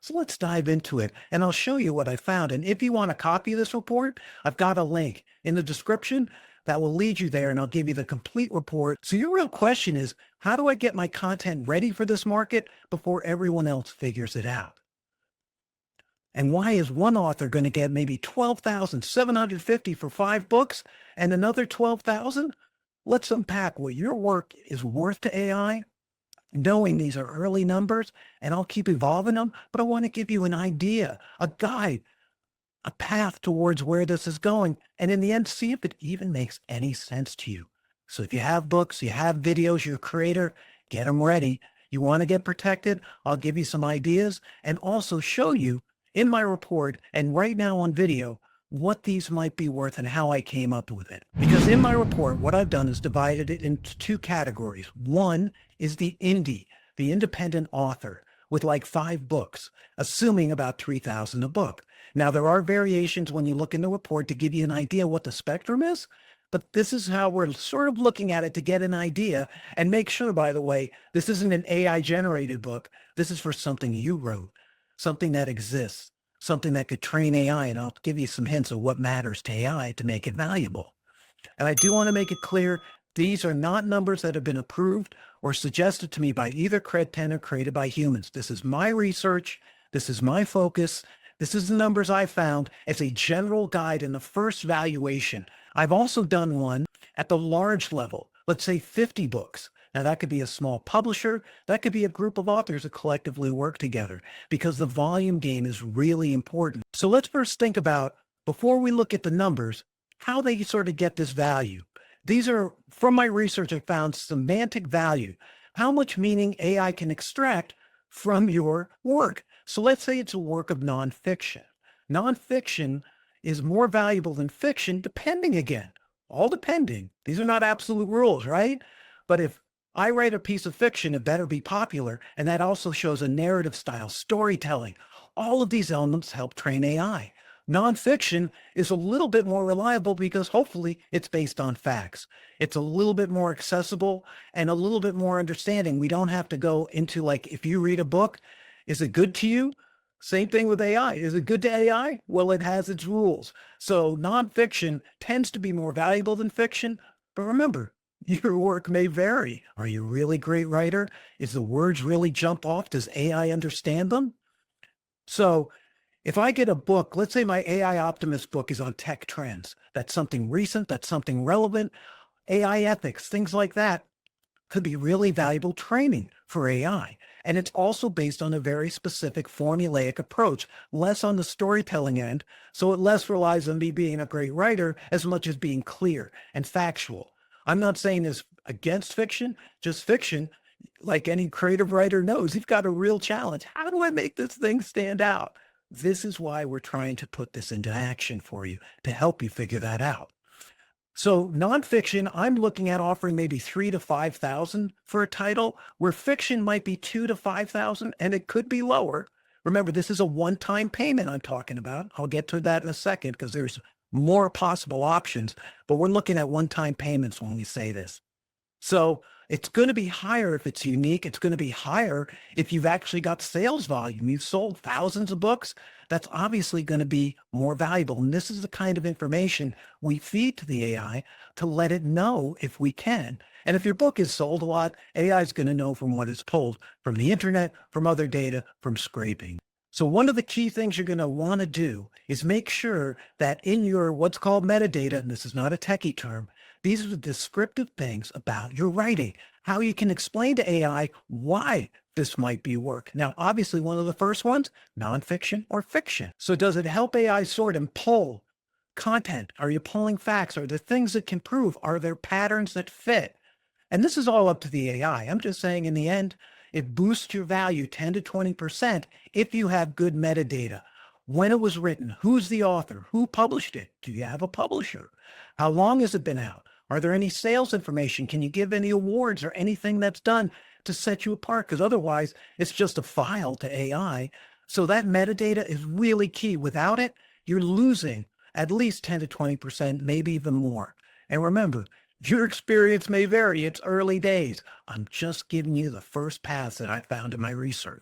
So let's dive into it and I'll show you what I found. And if you want a copy of this report, I've got a link in the description that will lead you there and I'll give you the complete report. So your real question is, how do I get my content ready for this market before everyone else figures it out? And why is one author going to get maybe 12,750 for 5 books and another 12,000? Let's unpack what your work is worth to AI, knowing these are early numbers, and I'll keep evolving them, but I want to give you an idea, a guide, a path towards where this is going. And in the end, see if it even makes any sense to you. So if you have books, you have videos, you're a creator, get them ready. You want to get protected? I'll give you some ideas and also show you in my report and right now on video what these might be worth and how I came up with it. Because in my report, what I've done is divided it into 2 categories. One is the indie, the independent author with like 5 books, assuming about 3,000 a book. Now, there are variations when you look in the report to give you an idea what the spectrum is, but this is how we're sort of looking at it to get an idea. And make sure, by the way, this isn't an AI generated book. This is for something you wrote, something that exists, something that could train AI. And I'll give you some hints of what matters to AI to make it valuable. And I do want to make it clear, these are not numbers that have been approved or suggested to me by either CredPen or created by humans. This is my research. This is my focus. This is the numbers I found as a general guide in the first valuation. I've also done one at the large level, let's say 50 books. Now that could be a small publisher. That could be a group of authors that collectively work together because the volume game is really important. So let's first think about, before we look at the numbers, how they sort of get this value. These are, from my research, I found semantic value, how much meaning AI can extract from your work. So let's say it's a work of nonfiction. Nonfiction is more valuable than fiction, depending again, all depending. These are not absolute rules, right? But if I write a piece of fiction, it better be popular. And that also shows a narrative style, storytelling. All of these elements help train AI. Nonfiction is a little bit more reliable because hopefully it's based on facts. It's a little bit more accessible and a little bit more understanding. We don't have to go into like, if you read a book, is it good to you? Same thing with AI. Is it good to AI? Well, it has its rules. So nonfiction tends to be more valuable than fiction. But remember, your work may vary. Are you a really great writer? Is the words really jump off? Does AI understand them? So if I get a book, let's say my AI Optimist book is on tech trends. That's something recent. That's something relevant. AI ethics, things like that could be really valuable training for AI. And it's also based on a very specific formulaic approach, less on the storytelling end. So it less relies on me being a great writer as much as being clear and factual. I'm not saying this against fiction, just fiction, like any creative writer knows, you've got a real challenge. How do I make this thing stand out? This is why we're trying to put this into action for you to help you figure that out. So nonfiction, I'm looking at offering maybe 3,000 to 5,000 for a title, where fiction might be 2,000 to 5,000, and it could be lower. Remember, this is a one-time payment I'm talking about. I'll get to that in a second because there's more possible options, but we're looking at one-time payments when we say this. So it's going to be higher if it's unique. It's going to be higher if you've actually got sales volume. You've sold thousands of books. That's obviously going to be more valuable. And this is the kind of information we feed to the AI to let it know if we can. And if your book is sold a lot, AI is going to know from what it's pulled from the internet, from other data, from scraping. So one of the key things you're going to want to do is make sure that in your what's called metadata, and this is not a techie term, these are the descriptive things about your writing, how you can explain to AI why this might be work. Now, obviously, one of the first ones, nonfiction or fiction. So does it help AI sort and pull content? Are you pulling facts? Are there things that can prove? Are there patterns that fit? And this is all up to the AI. I'm just saying in the end, it boosts your value 10 to 20% if you have good metadata. When it was written, who's the author, who published it? Do you have a publisher? How long has it been out? Are there any sales information? Can you give any awards or anything that's done to set you apart? Because otherwise, it's just a file to AI. So that metadata is really key. Without it, you're losing at least 10 to 20%, maybe even more. And remember, your experience may vary. It's early days. I'm just giving you the first paths that I found in my research.